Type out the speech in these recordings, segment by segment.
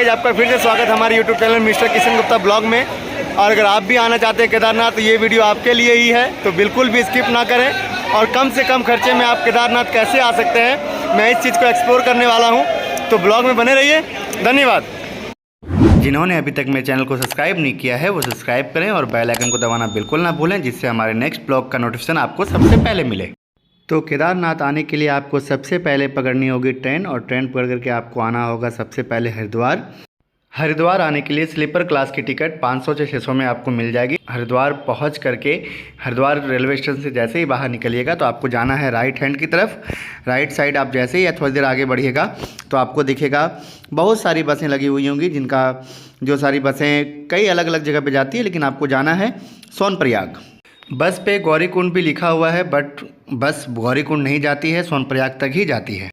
Guys, आपका फिर से स्वागत है हमारे YouTube channel mister Kishan Gupta blog में। और अगर आप भी आना चाहते हैं केदारनाथ तो ये वीडियो आपके लिए ही है, तो बिल्कुल भी स्किप ना करें। और कम से कम खर्चे में आप केदारनाथ कैसे आ सकते हैं, मैं इस चीज़ को एक्सप्लोर करने वाला हूँ, तो ब्लॉग में बने रहिए। धन्यवाद। जिन्होंने अभी तक मेरे चैनल को सब्सक्राइब नहीं किया है वो सब्सक्राइब करें और बेल आइकन को दबाना बिल्कुल ना भूलें, जिससे हमारे नेक्स्ट ब्लॉग का नोटिफिकेशन आपको सबसे पहले मिले। तो केदारनाथ आने के लिए आपको सबसे पहले पकड़नी होगी ट्रेन, और ट्रेन पकड़ करके आपको आना होगा सबसे पहले हरिद्वार। हरिद्वार आने के लिए स्लीपर क्लास की टिकट 500 से 600 में आपको मिल जाएगी। हरिद्वार पहुंच करके हरिद्वार रेलवे स्टेशन से जैसे ही बाहर निकलिएगा तो आपको जाना है राइट हैंड की तरफ। राइट साइड आप जैसे ही या थोड़ी देर आगे बढ़िएगा तो आपको दिखेगा बहुत सारी बसें लगी हुई होंगी, जिनका जो सारी बसें कई अलग अलग जगह पर जाती है, लेकिन आपको जाना है सोनप्रयाग। बस पे गौरीकुंड भी लिखा हुआ है, बट बस गौरीकुंड नहीं जाती है, सोनप्रयाग तक ही जाती है।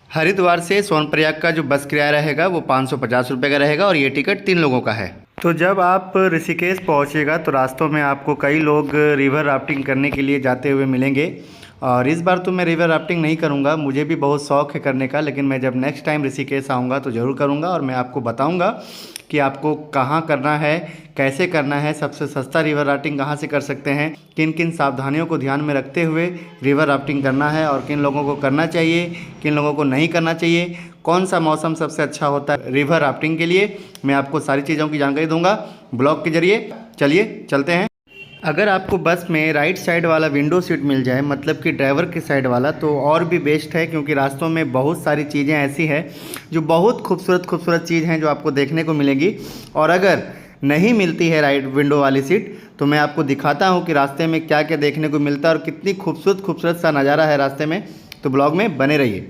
हरिद्वार से सोनप्रयाग का जो बस किराया रहेगा वो 550 रुपये का रहेगा, और ये टिकट 3 लोगों का है। तो जब आप ऋषिकेश पहुंचेगा तो रास्तों में आपको कई लोग रिवर राफ्टिंग करने के लिए जाते हुए मिलेंगे। और इस बार तो मैं रिवर राफ्टिंग नहीं करूंगा, मुझे भी बहुत शौक़ है करने का, लेकिन मैं जब नेक्स्ट टाइम ऋषिकेश आऊँगा तो ज़रूर करूँगा। और मैं आपको बताऊँगा कि आपको कहाँ करना है, कैसे करना है, सबसे सस्ता रिवर राफ्टिंग कहाँ से कर सकते हैं, किन किन सावधानियों को ध्यान में रखते हुए रिवर राफ्टिंग करना है, और किन लोगों को करना चाहिए, किन लोगों को नहीं करना चाहिए, कौन सा मौसम सबसे अच्छा होता है रिवर राफ्टिंग के लिए। मैं आपको सारी चीज़ों की जानकारी दूंगा ब्लॉग के जरिए। चलिए चलते हैं। अगर आपको बस में राइट साइड वाला विंडो सीट मिल जाए, मतलब कि ड्राइवर की साइड वाला, तो और भी बेस्ट है, क्योंकि रास्तों में बहुत सारी चीज़ें ऐसी हैं जो बहुत खूबसूरत चीज़ हैं जो आपको देखने को मिलेगी। और अगर नहीं मिलती है राइट विंडो वाली सीट तो मैं आपको दिखाता हूँ कि रास्ते में क्या क्या देखने को मिलता है और कितनी खूबसूरत सा नज़ारा है रास्ते में। तो ब्लॉग में बने रहिए।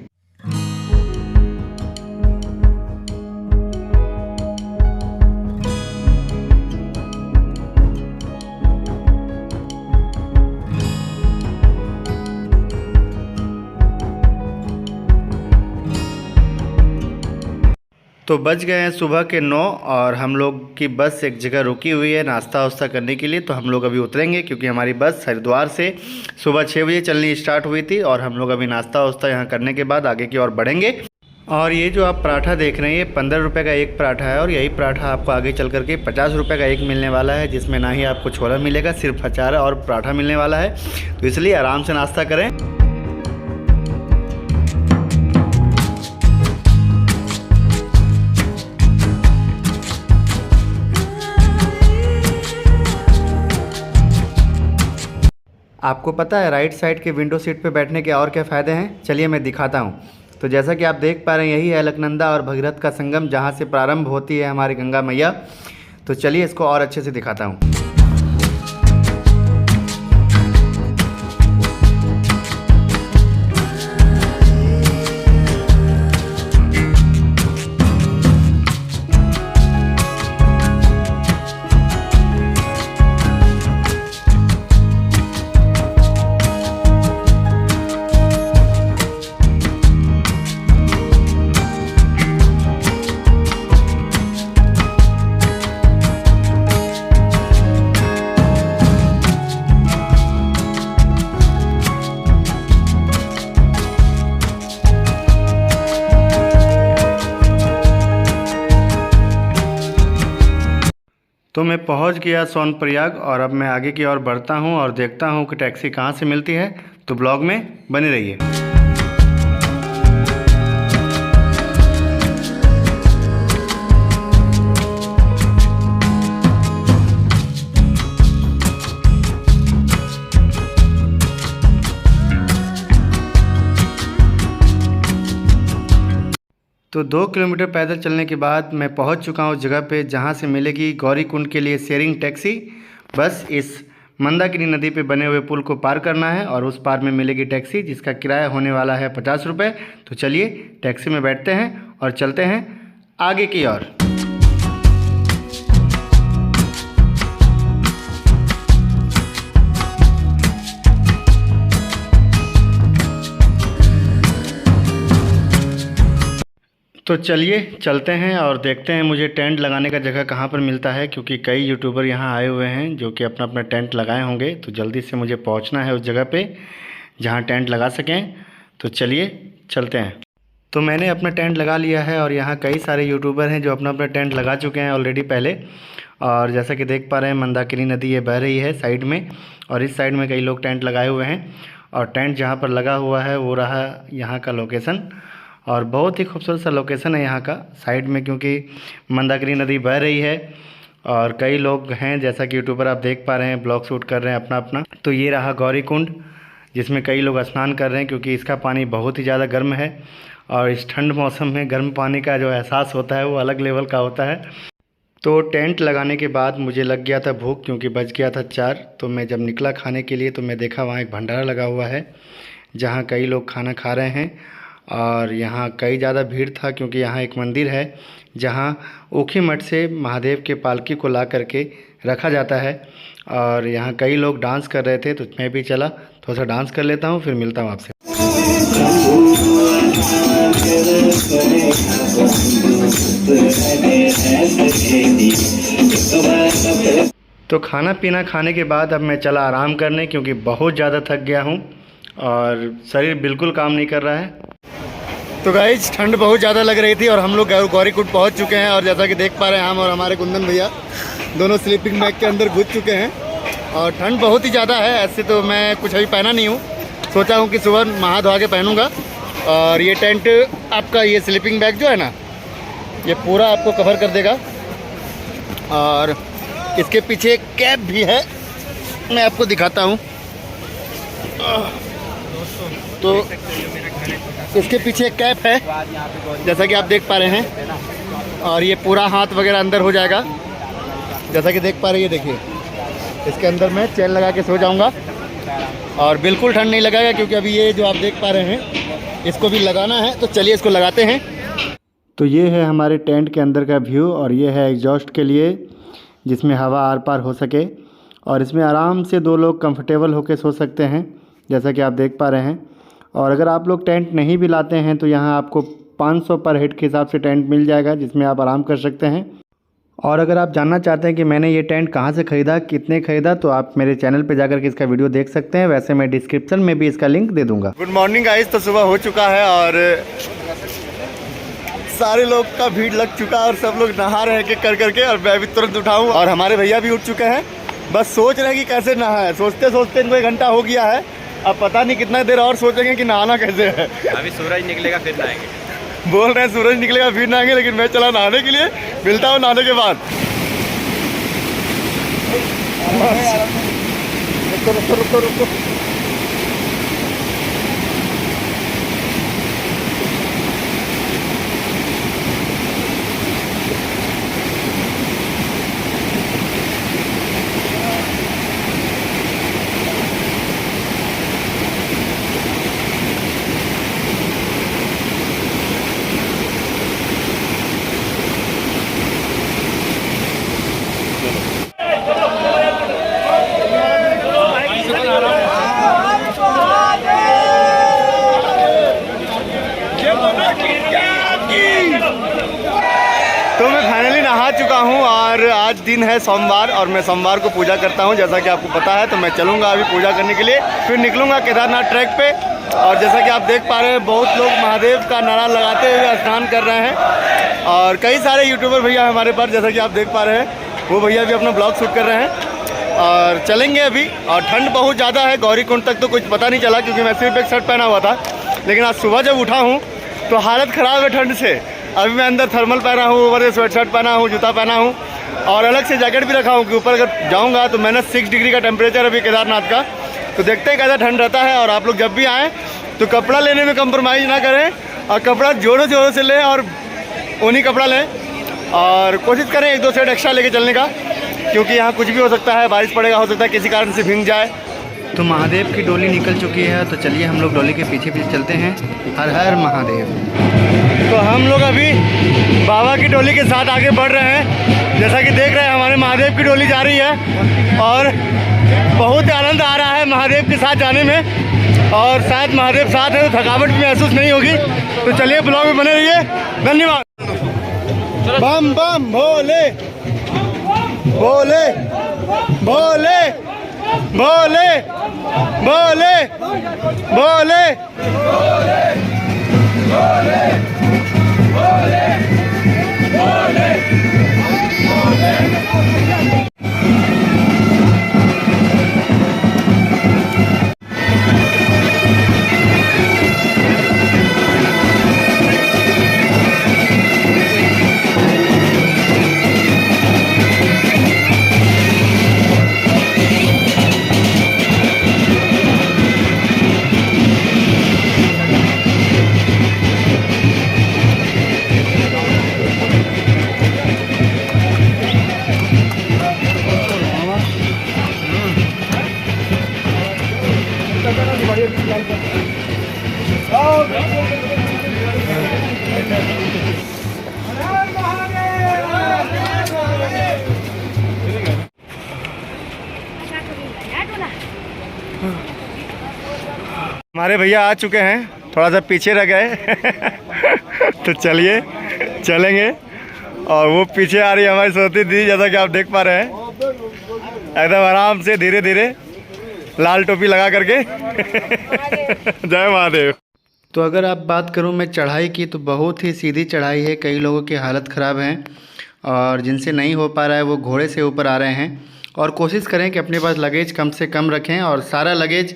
तो बज गए हैं सुबह के 9 और हम लोग की बस एक जगह रुकी हुई है नाश्ता वास्ता करने के लिए। तो हम लोग अभी उतरेंगे, क्योंकि हमारी बस हरिद्वार से सुबह 6 बजे चलनी स्टार्ट हुई थी, और हम लोग अभी नाश्ता वास्ता यहाँ करने के बाद आगे की ओर बढ़ेंगे। और ये जो आप पराठा देख रहे हैं ये 15 रुपये का एक पराठा है, और यही पराठा आपको आगे चल करके 50 रुपये का एक मिलने वाला है, जिसमें ना ही आपको छोला मिलेगा, सिर्फ अचार और पराठा मिलने वाला है। तो इसलिए आराम से नाश्ता करें। आपको पता है राइट साइड के विंडो सीट पे बैठने के और क्या फ़ायदे हैं, चलिए मैं दिखाता हूँ। तो जैसा कि आप देख पा रहे हैं यही है अलकनंदा और भगीरथ का संगम, जहाँ से प्रारंभ होती है हमारी गंगा मैया। तो चलिए इसको और अच्छे से दिखाता हूँ। तो मैं पहुंच गया सोनप्रयाग, और अब मैं आगे की ओर बढ़ता हूं और देखता हूं कि टैक्सी कहां से मिलती है। तो ब्लॉग में बने रहिए। तो 2 किलोमीटर पैदल चलने के बाद मैं पहुंच चुका हूं जगह पे, जहां से मिलेगी गौरीकुंड के लिए शेयरिंग टैक्सी। बस इस मंदाकिनी नदी पे बने हुए पुल को पार करना है, और उस पार में मिलेगी टैक्सी, जिसका किराया होने वाला है 50 रुपये। तो चलिए टैक्सी में बैठते हैं और चलते हैं आगे की ओर। तो चलिए चलते हैं और देखते हैं मुझे टेंट लगाने का जगह कहाँ पर मिलता है, क्योंकि कई यूट्यूबर यहाँ आए हुए हैं जो कि अपना अपना टेंट लगाए होंगे। तो जल्दी से मुझे पहुँचना है उस जगह पे जहाँ टेंट लगा सकें। तो चलिए चलते हैं। तो मैंने अपना टेंट लगा लिया है और यहाँ कई सारे यूट्यूबर हैं जो अपना अपना टेंट लगा चुके हैं ऑलरेडी पहले। और जैसा कि देख पा रहे हैं मंदाकिनी नदी ये बह रही है साइड में, और इस साइड में कई लोग टेंट लगाए हुए हैं। और टेंट जहाँ पर लगा हुआ है वो रहा यहाँ का लोकेशन, और बहुत ही खूबसूरत सा लोकेशन है यहाँ का साइड में, क्योंकि मंदाकिनी नदी बह रही है और कई लोग हैं जैसा कि यूट्यूबर आप देख पा रहे हैं ब्लॉग शूट कर रहे हैं अपना अपना। तो ये रहा गौरी कुंड जिसमें कई लोग स्नान कर रहे हैं, क्योंकि इसका पानी बहुत ही ज़्यादा गर्म है और इस ठंड मौसम में गर्म पानी का जो एहसास होता है वो अलग लेवल का होता है। तो टेंट लगाने के बाद मुझे लग गया था भूख, क्योंकि बज गया था 4। तो मैं जब निकला खाने के लिए तो मैं देखा वहाँ एक भंडारा लगा हुआ है जहाँ कई लोग खाना खा रहे हैं। और यहाँ कई ज़्यादा भीड़ था, क्योंकि यहाँ एक मंदिर है जहाँ ऊखी मठ से महादेव के पालकी को ला करके रखा जाता है। और यहाँ कई लोग डांस कर रहे थे तो मैं भी चला, थोड़ा सा डांस कर लेता हूँ, फिर मिलता हूँ आपसे। तो खाना पीना खाने के बाद अब मैं चला आराम करने, क्योंकि बहुत ज़्यादा थक गया हूँ और शरीर बिल्कुल काम नहीं कर रहा है। तो गाइस ठंड बहुत ज़्यादा लग रही थी और हम लोग गौरी कुंड पहुँच चुके हैं। और जैसा कि देख पा रहे हैं हम और हमारे कुंदन भैया दोनों स्लीपिंग बैग के अंदर घुस चुके हैं। और ठंड बहुत ही ज़्यादा है। ऐसे तो मैं कुछ अभी पहना नहीं हूँ, सोचा हूँ कि सुबह नहा धोआ के पहनूँगा। और ये टेंट आपका ये स्लीपिंग बैग जो है ना ये पूरा आपको कवर कर देगा। और इसके पीछे एक कैप भी है, मैं आपको दिखाता हूँ। तो इसके पीछे एक कैप है जैसा कि आप देख पा रहे हैं, और ये पूरा हाथ वगैरह अंदर हो जाएगा जैसा कि देख पा रहे हैं। ये देखिए इसके अंदर मैं चैन लगा के सो जाऊंगा और बिल्कुल ठंड नहीं लगेगा, क्योंकि अभी ये जो आप देख पा रहे हैं इसको भी लगाना है। तो चलिए इसको लगाते हैं। तो ये है हमारे टेंट के अंदर का व्यू, और ये है एग्जॉस्ट के लिए जिसमें हवा आर पार हो सके, और इसमें आराम से 2 लोग कंफर्टेबल होकर सो सकते हैं जैसा कि आप देख पा रहे हैं। और अगर आप लोग टेंट नहीं भी लाते हैं तो यहाँ आपको 500 पर हेड के हिसाब से टेंट मिल जाएगा जिसमें आप आराम कर सकते हैं। और अगर आप जानना चाहते हैं कि मैंने ये टेंट कहाँ से ख़रीदा, कितने ख़रीदा, तो आप मेरे चैनल पे जाकर के इसका वीडियो देख सकते हैं। वैसे मैं डिस्क्रिप्शन में भी इसका लिंक दे दूँगा। गुड मॉर्निंग गाइस, तो सुबह हो चुका है और सारे लोग का भीड़ लग चुका है और सब लोग नहा रहे हैं कर करके, और मैं भी तुरंत उठाऊँ। और हमारे भैया भी उठ चुके हैं, बस सोच रहे हैं कि कैसे नहाए। सोचते सोचते इनको 1 घंटा हो गया है, अब पता नहीं कितना देर और सोचेंगे कि नहाना कैसे है। अभी सूरज निकलेगा फिर नहाएंगे। बोल रहे हैं सूरज निकलेगा फिर नहाएंगे, लेकिन मैं चला नहाने के लिए। मिलता हूँ नहाने के बाद। रुको रुको रुको। तो मैं फाइनली नहा चुका हूँ और आज दिन है सोमवार, और मैं सोमवार को पूजा करता हूँ जैसा कि आपको पता है। तो मैं चलूँगा अभी पूजा करने के लिए, फिर निकलूँगा केदारनाथ ट्रैक पे। और जैसा कि आप देख पा रहे हैं बहुत लोग महादेव का नारा लगाते हुए स्नान कर रहे हैं, और कई सारे यूट्यूबर भैया हमारे पास जैसा कि आप देख पा रहे हैं, वो भैया भी अपना ब्लॉग शूट कर रहे हैं। और चलेंगे अभी, और ठंड बहुत ज़्यादा है। गौरी कुंड तक तो कुछ पता नहीं चला क्योंकि मैं सिर्फ एक शर्ट पहना हुआ था, लेकिन आज सुबह जब उठा हूँ तो हालत ख़राब है ठंड से। अभी मैं अंदर थर्मल पहना हूँ, ऊपर से स्वेट शर्ट पहना हूँ, जूता पहना हूँ, और अलग से जैकेट भी रखा हूँ कि ऊपर अगर जाऊँगा तो -6 डिग्री का टेम्परेचर अभी केदारनाथ का। तो देखते हैं कैसा ठंड रहता है। और आप लोग जब भी आएँ तो कपड़ा लेने में कंप्रोमाइज़ ना करें, और कपड़ा जोरों जोरों से लें और ऊनी कपड़ा लें, और कोशिश करें 1-2 सेट एक्स्ट्रा लेके चलने का, क्योंकि यहाँ कुछ भी हो सकता है। बारिश पड़ेगा, हो सकता है किसी कारण से भीग जाए। तो महादेव की डोली निकल चुकी है, तो चलिए हम लोग डोली के पीछे पीछे चलते हैं। हर हर महादेव। तो हम लोग अभी बाबा की डोली के साथ आगे बढ़ रहे हैं। जैसा कि देख रहे हैं हमारे महादेव की डोली जा रही है, और बहुत आनंद आ रहा है महादेव के साथ जाने में। और शायद महादेव साथ है तो थकावट भी महसूस नहीं होगी। तो चलिए ब्लॉग में बने रहिए। धन्यवाद। बम बम भोले भोले भोले भोले भोले भोले हमारे भैया आ चुके हैं, थोड़ा सा पीछे रह गए तो चलिए चलेंगे। और वो पीछे आ रही है हमारी सरस्वती दीदी, जैसा कि आप देख पा रहे हैं, एकदम आराम से धीरे धीरे लाल टोपी लगा करके जय महादेव। तो अगर आप बात करूं मैं चढ़ाई की, तो बहुत ही सीधी चढ़ाई है। कई लोगों की हालत ख़राब है और जिनसे नहीं हो पा रहा है वो घोड़े से ऊपर आ रहे हैं। और कोशिश करें कि अपने पास लगेज कम से कम रखें और सारा लगेज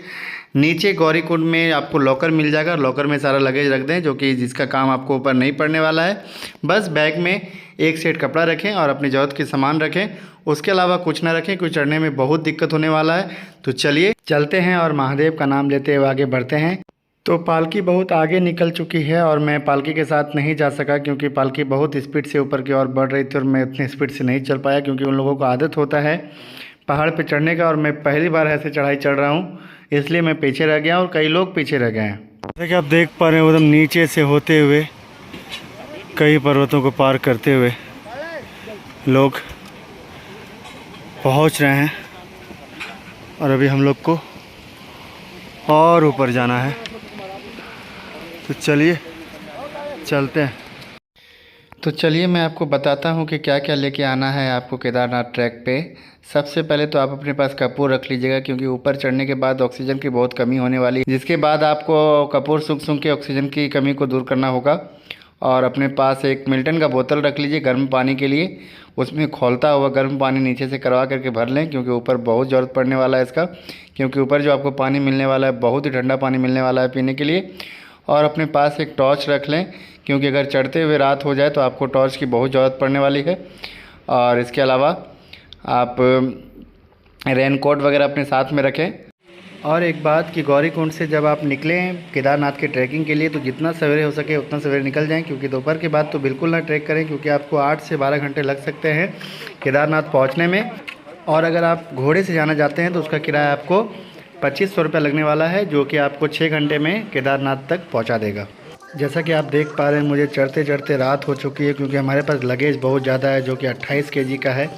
नीचे गौरीकुंड में आपको लॉकर मिल जाएगा, लॉकर में सारा लगेज रख दें, जो कि जिसका काम आपको ऊपर नहीं पड़ने वाला है। बस बैग में एक सेट कपड़ा रखें और अपनी ज़रूरत के सामान रखें, उसके अलावा कुछ ना रखें, कुछ चढ़ने में बहुत दिक्कत होने वाला है। तो चलिए चलते हैं और महादेव का नाम लेते हुए आगे बढ़ते हैं। तो पालकी बहुत आगे निकल चुकी है और मैं पालकी के साथ नहीं जा सका, क्योंकि पालकी बहुत स्पीड से ऊपर की ओर बढ़ रही थी और मैं उतनी स्पीड से नहीं चल पाया, क्योंकि उन लोगों को आदत होता है पहाड़ पे चढ़ने का और मैं पहली बार ऐसे चढ़ाई चढ़ रहा हूँ, इसलिए मैं पीछे रह गया और कई लोग पीछे रह गए हैं। जैसे कि आप देख पा रहे हैं, एकदम नीचे से होते हुए कई पर्वतों को पार करते हुए लोग पहुँच रहे हैं और अभी हम लोग को और ऊपर जाना है। तो चलिए चलते हैं। तो चलिए मैं आपको बताता हूँ कि क्या क्या लेके आना है आपको केदारनाथ ट्रैक पे। सबसे पहले तो आप अपने पास कपूर रख लीजिएगा, क्योंकि ऊपर चढ़ने के बाद ऑक्सीजन की बहुत कमी होने वाली है, जिसके बाद आपको कपूर सूंघ सूंघ के ऑक्सीजन की कमी को दूर करना होगा। और अपने पास एक मिल्टन का बोतल रख लीजिए गर्म पानी के लिए, उसमें खौलता हुआ गर्म पानी नीचे से करवा करके भर लें, क्योंकि ऊपर बहुत ज़रूरत पड़ने वाला है इसका, क्योंकि ऊपर जो आपको पानी मिलने वाला है बहुत ही ठंडा पानी मिलने वाला है पीने के लिए। और अपने पास एक टॉर्च रख लें, क्योंकि अगर चढ़ते हुए रात हो जाए तो आपको टॉर्च की बहुत ज़रूरत पड़ने वाली है। और इसके अलावा आप रेनकोट वगैरह अपने साथ में रखें। और एक बात कि गौरीकुंड से जब आप निकलें केदारनाथ के ट्रैकिंग के लिए, तो जितना सवेरे हो सके उतना सवेरे निकल जाएं, क्योंकि दोपहर के बाद तो बिल्कुल ना ट्रैक करें, क्योंकि आपको 8 से 12 घंटे लग सकते हैं केदारनाथ पहुँचने में। और अगर आप घोड़े से जाना चाहते हैं तो उसका किराया आपको 2500 रुपये लगने वाला है, जो कि आपको 6 घंटे में केदारनाथ तक पहुंचा देगा। जैसा कि आप देख पा रहे हैं, मुझे चढ़ते चढ़ते रात हो चुकी है, क्योंकि हमारे पास लगेज बहुत ज़्यादा है, जो कि 28 kg का है।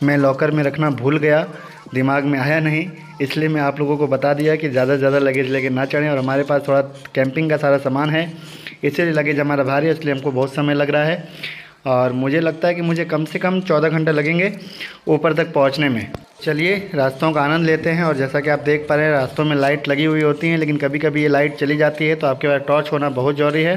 मैं लॉकर में रखना भूल गया, दिमाग में आया नहीं, इसलिए मैं आप लोगों को बता दिया कि ज़्यादा से ज़्यादा लगेज लेके ना चढ़ें। और हमारे पास थोड़ा कैंपिंग का सारा सामान है, इसीलिए लगेज हमारा भारी है, इसलिए हमको बहुत समय लग रहा है। और मुझे लगता है कि मुझे कम से कम 14 घंटे लगेंगे ऊपर तक पहुंचने में। चलिए रास्तों का आनंद लेते हैं। और जैसा कि आप देख पा रहे हैं, रास्तों में लाइट लगी हुई होती हैं, लेकिन कभी कभी ये लाइट चली जाती है, तो आपके पास टॉर्च होना बहुत ज़रूरी है।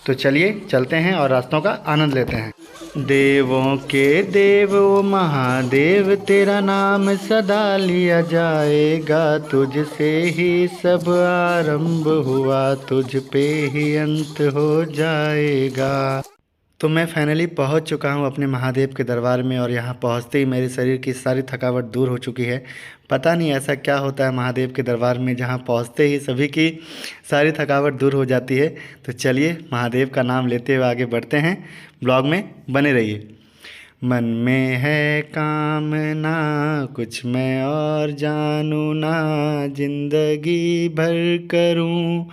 तो चलिए चलते हैं और रास्तों का आनंद लेते हैं। देवों के देव ओ महादेव, तेरा नाम सदा लिया जाएगा, तुझसे ही सब आरंभ हुआ, तुझ पे ही अंत हो जाएगा। तो मैं फाइनली पहुंच चुका हूं अपने महादेव के दरबार में, और यहां पहुंचते ही मेरे शरीर की सारी थकावट दूर हो चुकी है। पता नहीं ऐसा क्या होता है महादेव के दरबार में, जहां पहुंचते ही सभी की सारी थकावट दूर हो जाती है। तो चलिए महादेव का नाम लेते हुए आगे बढ़ते हैं, ब्लॉग में बने रहिए। मन में है कामना कुछ मैं और जानूँ ना, जिंदगी भर करूँ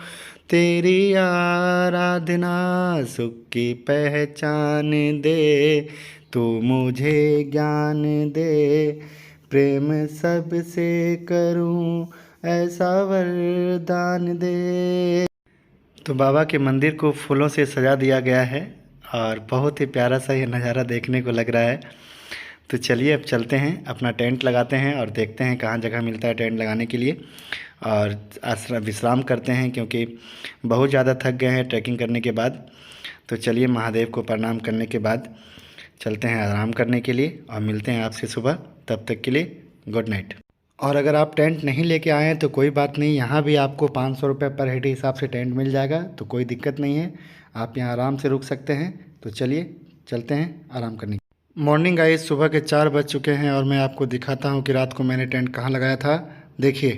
तेरी आराधना, सुख की पहचान दे, तू मुझे ज्ञान दे, प्रेम सबसे करूं ऐसा वरदान दे। तो बाबा के मंदिर को फूलों से सजा दिया गया है और बहुत ही प्यारा सा ये नज़ारा देखने को लग रहा है। तो चलिए अब चलते हैं, अपना टेंट लगाते हैं और देखते हैं कहाँ जगह मिलता है टेंट लगाने के लिए, और विश्राम करते हैं क्योंकि बहुत ज़्यादा थक गए हैं ट्रैकिंग करने के बाद। तो चलिए महादेव को प्रणाम करने के बाद चलते हैं आराम करने के लिए और मिलते हैं आपसे सुबह। तब तक के लिए गुड नाइट। और अगर आप टेंट नहीं लेके आए हैं तो कोई बात नहीं, यहाँ भी आपको 500 रुपये पर हेड हिसाब से टेंट मिल जाएगा, तो कोई दिक्कत नहीं है, आप यहाँ आराम से रुक सकते हैं। तो चलिए चलते हैं आराम करने। मॉर्निंग गाइस, सुबह के 4 बज चुके हैं और मैं आपको दिखाता हूँ कि रात को मैंने टेंट कहाँ लगाया था। देखिए,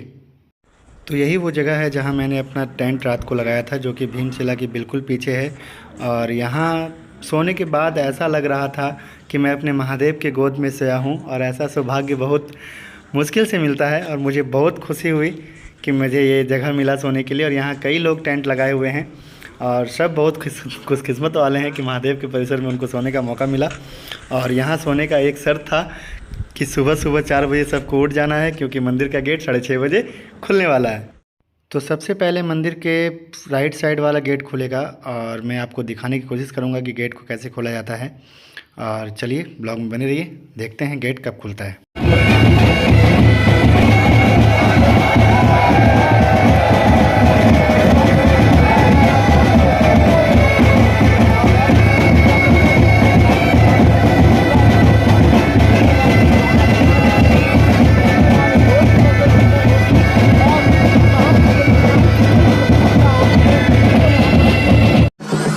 तो यही वो जगह है जहाँ मैंने अपना टेंट रात को लगाया था, जो कि भीमशिला के बिल्कुल पीछे है। और यहाँ सोने के बाद ऐसा लग रहा था कि मैं अपने महादेव के गोद में सोया हूँ, और ऐसा सौभाग्य बहुत मुश्किल से मिलता है। और मुझे बहुत खुशी हुई कि मुझे ये जगह मिला सोने के लिए। और यहाँ कई लोग टेंट लगाए हुए हैं और सब बहुत खुशकिस्मत वाले हैं कि महादेव के परिसर में उनको सोने का मौका मिला। और यहाँ सोने का एक शर्त था कि सुबह 4 बजे सबको उठ जाना है, क्योंकि मंदिर का गेट 6:30 बजे खुलने वाला है। तो सबसे पहले मंदिर के राइट साइड वाला गेट खुलेगा और मैं आपको दिखाने की कोशिश करूँगा कि गेट को कैसे खोला जाता है। और चलिए ब्लॉग में बने रहिए, देखते हैं गेट कब खुलता है।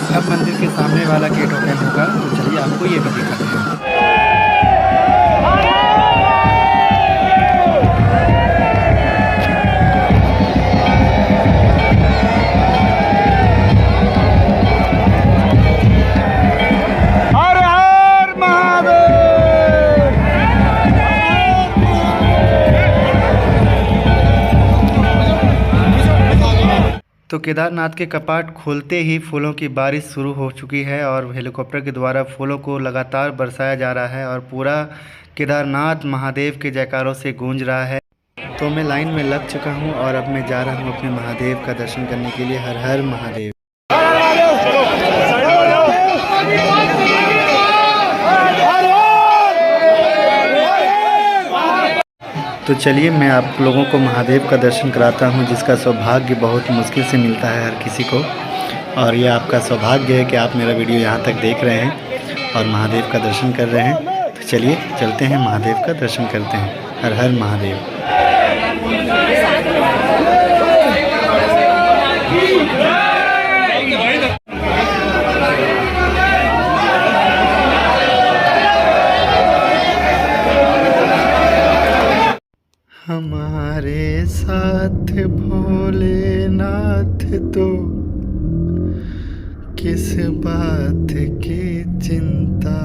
अब मंदिर के सामने वाला गेट ओपन होगा, तो चलिए आपको ये भी दिखाते हैं। हर हर महादेव। तो केदारनाथ के कपाट खोलते ही फूलों की बारिश शुरू हो चुकी है और हेलीकॉप्टर के द्वारा फूलों को लगातार बरसाया जा रहा है और पूरा केदारनाथ महादेव के जयकारों से गूंज रहा है। तो मैं लाइन में लग चुका हूं और अब मैं जा रहा हूं अपने महादेव का दर्शन करने के लिए। हर हर महादेव। तो चलिए मैं आप लोगों को महादेव का दर्शन कराता हूं, जिसका सौभाग्य बहुत मुश्किल से मिलता है हर किसी को। और ये आपका सौभाग्य है कि आप मेरा वीडियो यहाँ तक देख रहे हैं और महादेव का दर्शन कर रहे हैं। तो चलिए चलते हैं महादेव का दर्शन करते हैं। हर हर महादेव। हमारे साथ भोलेनाथ, तो किस बात की चिंता।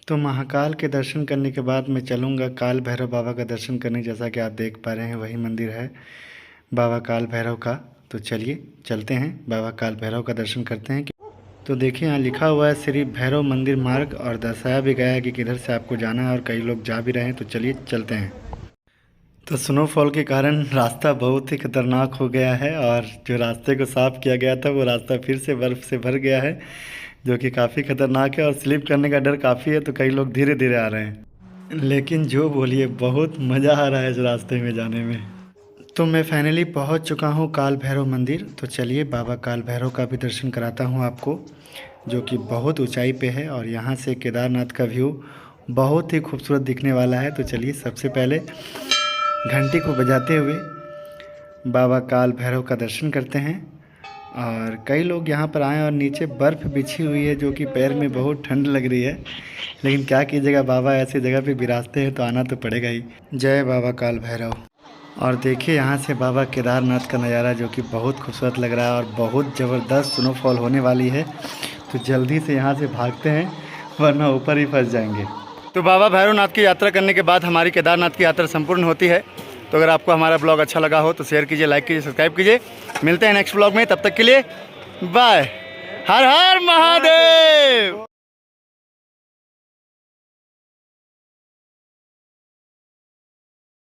तो महाकाल के दर्शन करने के बाद मैं चलूँगा काल भैरव बाबा का दर्शन करने। जैसा कि आप देख पा रहे हैं वही मंदिर है बाबा काल भैरव का। तो चलिए चलते हैं बाबा काल भैरव का दर्शन करते हैं। तो देखिए यहाँ लिखा हुआ है श्री भैरव मंदिर मार्ग, और दर्शाया भी गया है कि किधर से आपको जाना है, और कई लोग जा भी रहे हैं। तो चलिए चलते हैं। तो स्नोफॉल के कारण रास्ता बहुत ही खतरनाक हो गया है, और जो रास्ते को साफ़ किया गया था वो रास्ता फिर से बर्फ़ से भर गया है, जो कि काफ़ी ख़तरनाक है और स्लिप करने का डर काफ़ी है। तो कई लोग धीरे धीरे आ रहे हैं, लेकिन जो बोलिए बहुत मज़ा आ रहा है इस रास्ते में जाने में। तो मैं फाइनली पहुंच चुका हूं काल भैरव मंदिर। तो चलिए बाबा काल भैरव का भी दर्शन कराता हूं आपको, जो कि बहुत ऊंचाई पे है और यहां से केदारनाथ का व्यू बहुत ही खूबसूरत दिखने वाला है। तो चलिए सबसे पहले घंटी को बजाते हुए बाबा काल भैरव का दर्शन करते हैं। और कई लोग यहाँ पर आए और नीचे बर्फ़ बिछी हुई है, जो कि पैर में बहुत ठंड लग रही है, लेकिन क्या कीजिएगा, बाबा ऐसी जगह पे विराजते हैं तो आना तो पड़ेगा ही। जय बाबा काल भैरव। और देखिए यहाँ से बाबा केदारनाथ का नज़ारा, जो कि बहुत खूबसूरत लग रहा है और बहुत ज़बरदस्त स्नोफॉल होने वाली है। तो जल्दी से यहाँ से भागते हैं, वरना ऊपर ही फंस जाएंगे। तो बाबा भैरवनाथ की यात्रा करने के बाद हमारी केदारनाथ की यात्रा संपूर्ण होती है। तो अगर आपको हमारा ब्लॉग अच्छा लगा हो तो शेयर कीजिए, लाइक कीजिए, सब्सक्राइब कीजिए। मिलते हैं नेक्स्ट ब्लॉग में, तब तक के लिए बाय। हर हर महादेव।